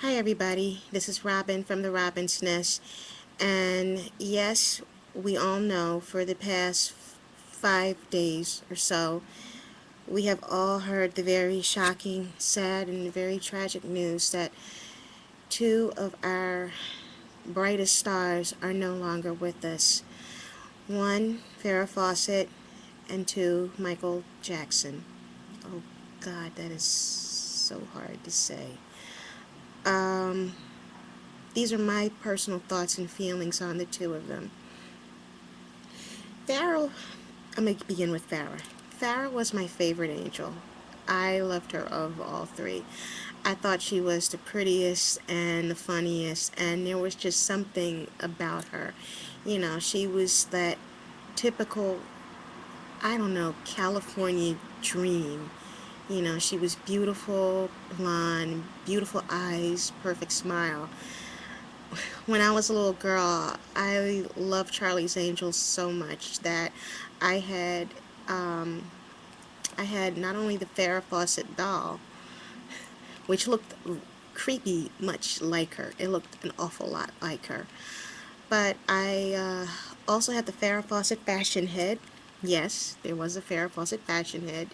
Hi everybody, this is Robin from the Robin's Nest, and yes, we all know for the past 5 days or so, we have all heard the very shocking, sad, and very tragic news that two of our brightest stars are no longer with us. One, Farrah Fawcett, and two, Michael Jackson. Oh God, that is so hard to say. Um, these are my personal thoughts and feelings on the two of them. Farrah, I'm going to begin with Farrah. Farrah was my favorite angel. I loved her of all three. I thought she was the prettiest and the funniest, and there was just something about her. She was that typical, I don't know, California dream. She was beautiful, blonde, beautiful eyes, perfect smile. When I was a little girl, I loved Charlie's Angels so much that I had um, I had not only the Farrah Fawcett doll, which looked creepy much like her. It looked an awful lot like her. But I also had the Farrah Fawcett fashion head. Yes, there was a Farrah Fawcett fashion head.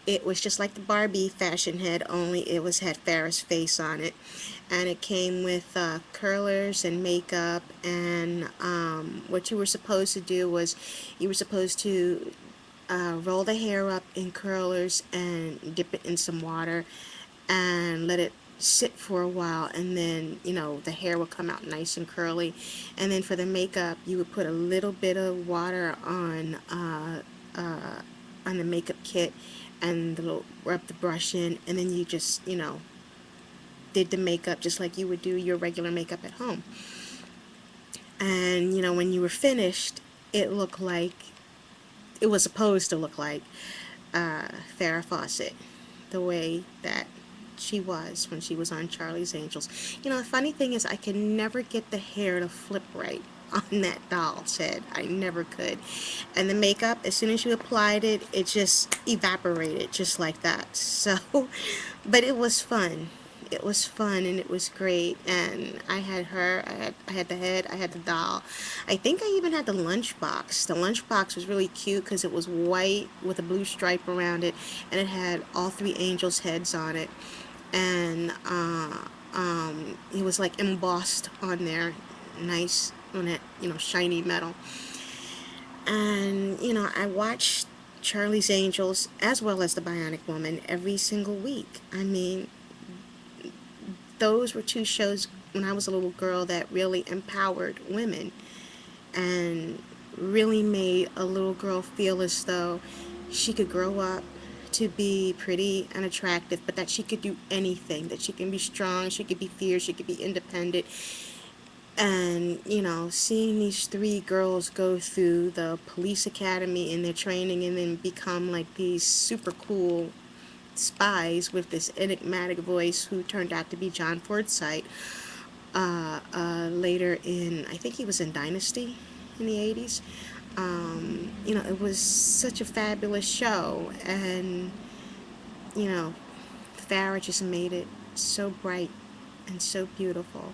It was just like the Barbie fashion head, only it was had Farrah's face on it, and it came with curlers and makeup. And what you were supposed to do was, you were supposed to roll the hair up in curlers and dip it in some water and let it sit for a while, and then the hair would come out nice and curly. And then for the makeup, you would put a little bit of water on the makeup kit, and rub the brush in, and then you just did the makeup just like you would do your regular makeup at home. And when you were finished, it looked like it was supposed to look like Farrah Fawcett, the way that she was when she was on Charlie's Angels. The funny thing is, I can never get the hair to flip right on that doll's head. I never could. And the makeup, as soon as you applied it, it just evaporated just like that. So, but it was fun. It was fun and it was great. And I had her, I had the head, I had the doll. I think I even had the lunchbox. The lunchbox was really cute because it was white with a blue stripe around it, and it had all three angels' heads on it. And it was like embossed on there, nice on that shiny metal. And I watched Charlie's Angels as well as the Bionic Woman every single week. I mean, those were two shows when I was a little girl that really empowered women and really made a little girl feel as though she could grow up to be pretty and attractive, but that she could do anything, that she can be strong, she could be fierce, she could be independent. And seeing these three girls go through the police academy in their training and then become like these super cool spies with this enigmatic voice who turned out to be John Forsythe later in, I think he was in Dynasty in the 80s. It was such a fabulous show, and you know, Farrah just made it so bright and so beautiful.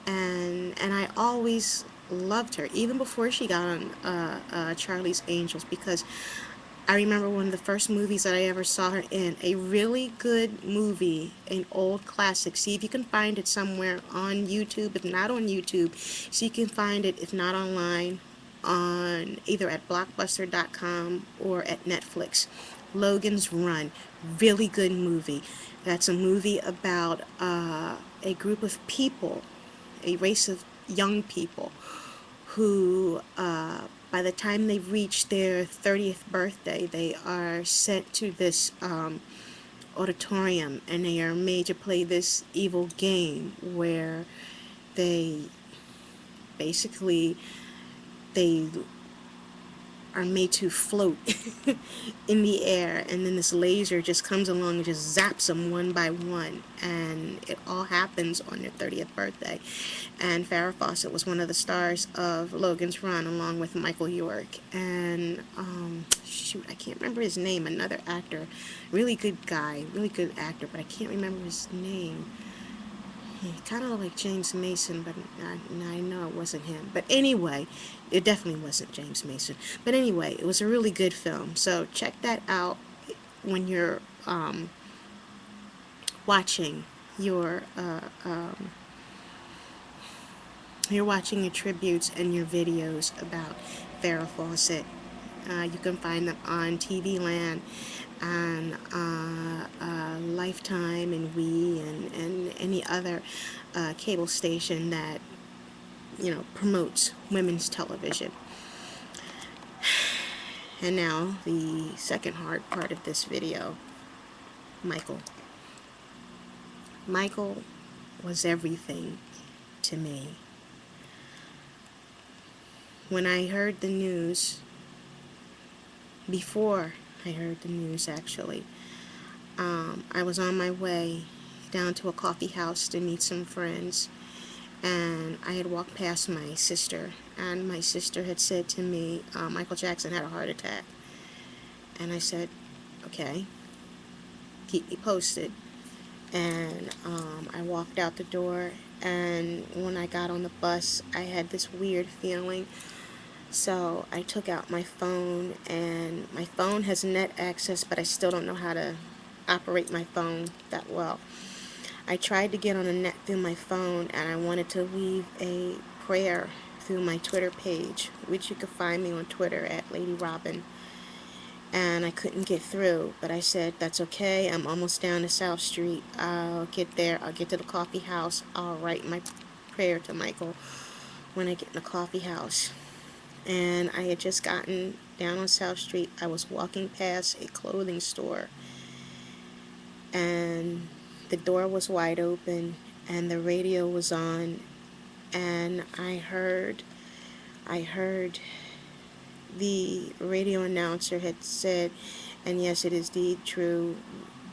And I always loved her even before she got on Charlie's Angels, because I remember one of the first movies that I ever saw her in, a really good movie, an old classic. See if you can find it somewhere on YouTube. If not on YouTube, see if you can find it, if not online, on either at blockbuster.com or at Netflix. Logan's Run. Really good movie. That's a movie about a group of people, a race of young people who, by the time they reach their 30th birthday, they are sent to this auditorium, and they are made to play this evil game where they basically they are made to float in the air, and then this laser just comes along and just zaps them one by one, and it all happens on their 30th birthday. And Farrah Fawcett was one of the stars of Logan's Run, along with Michael York and shoot, I can't remember his name, another actor, really good guy, really good actor, but I can't remember his name. He kind of looked like James Mason, but I know it wasn't him. But anyway, it definitely wasn't James Mason. But anyway, it was a really good film. So check that out when watching your you're watching your tributes and your videos about Farrah Fawcett. You can find them on TV Land, on Lifetime and and any other cable station that promotes women's television. And now the second hard part of this video, Michael. Michael was everything to me. When I heard the news, before I heard the news actually, I was on my way down to a coffee house to meet some friends, and I had walked past my sister, and my sister had said to me, Michael Jackson had a heart attack. And I said, okay, keep me posted. And I walked out the door, and when I got on the bus, I had this weird feeling. So I took out my phone, and my phone has net access, but I still don't know how to operate my phone that well. I tried to get on the net through my phone, and I wanted to leave a prayer through my Twitter page, which you can find me on Twitter at Lady Robin. And I couldn't get through, but I said, that's okay, I'm almost down to South Street. I'll get there, I'll get to the coffee house, I'll write my prayer to Michael when I get in the coffee house. And I had just gotten down on South Street. I was walking past a clothing store, and the door was wide open, and the radio was on, and I heard the radio announcer had said, and yes, it is indeed true,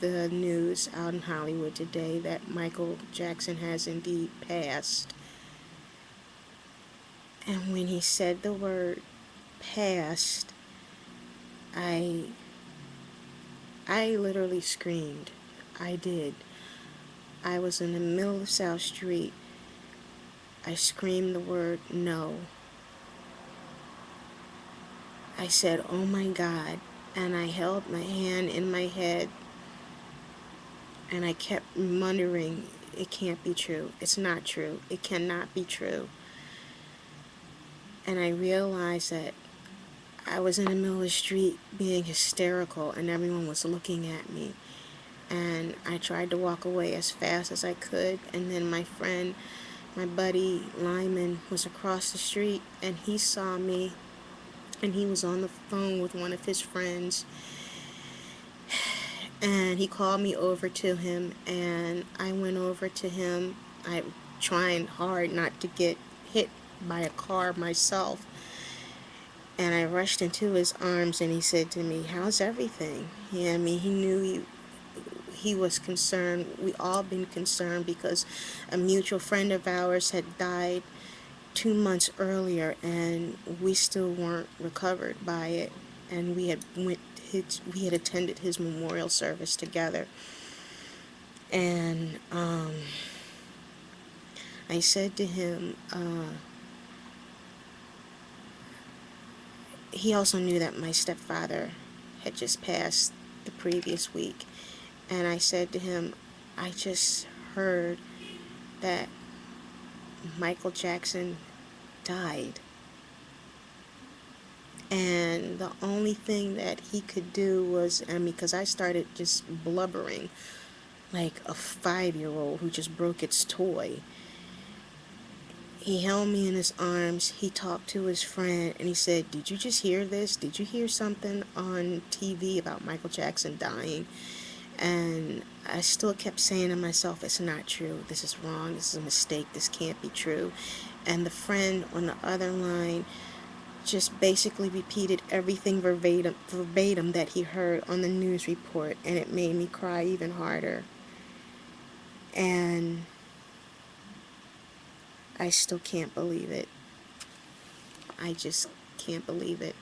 the news out in Hollywood today, that Michael Jackson has indeed passed. And when he said the word passed, I literally screamed. I did. I was in the middle of South Street. I screamed the word no. I said, oh my God, and I held my hand in my head, and I kept muttering, it can't be true, it's not true, it cannot be true. And I realized that I was in the middle of the street being hysterical, and everyone was looking at me. And I tried to walk away as fast as I could, and then my friend, my buddy Lyman, was across the street, and he saw me, and he was on the phone with one of his friends, and he called me over to him, and I went over to him. I trying hard not to get hit by a car myself, and I rushed into his arms, and he said to me, how's everything? Yeah, I mean, he knew he was concerned. We all been concerned because a mutual friend of ours had died 2 months earlier, and we still weren't recovered by it, and we had attended his memorial service together. And I said to him, he also knew that my stepfather had just passed the previous week, and I said to him, I just heard that Michael Jackson died. And the only thing that he could do was, because I started just blubbering like a 5-year-old who just broke its toy. He held me in his arms, he talked to his friend, and he said, did you just hear this? Did you hear something on TV about Michael Jackson dying? And I still kept saying to myself, it's not true, this is wrong, this is a mistake, this can't be true. And the friend on the other line just basically repeated everything verbatim that he heard on the news report, and it made me cry even harder. And I still can't believe it. I just can't believe it.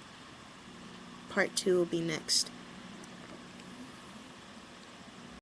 Part 2 will be next.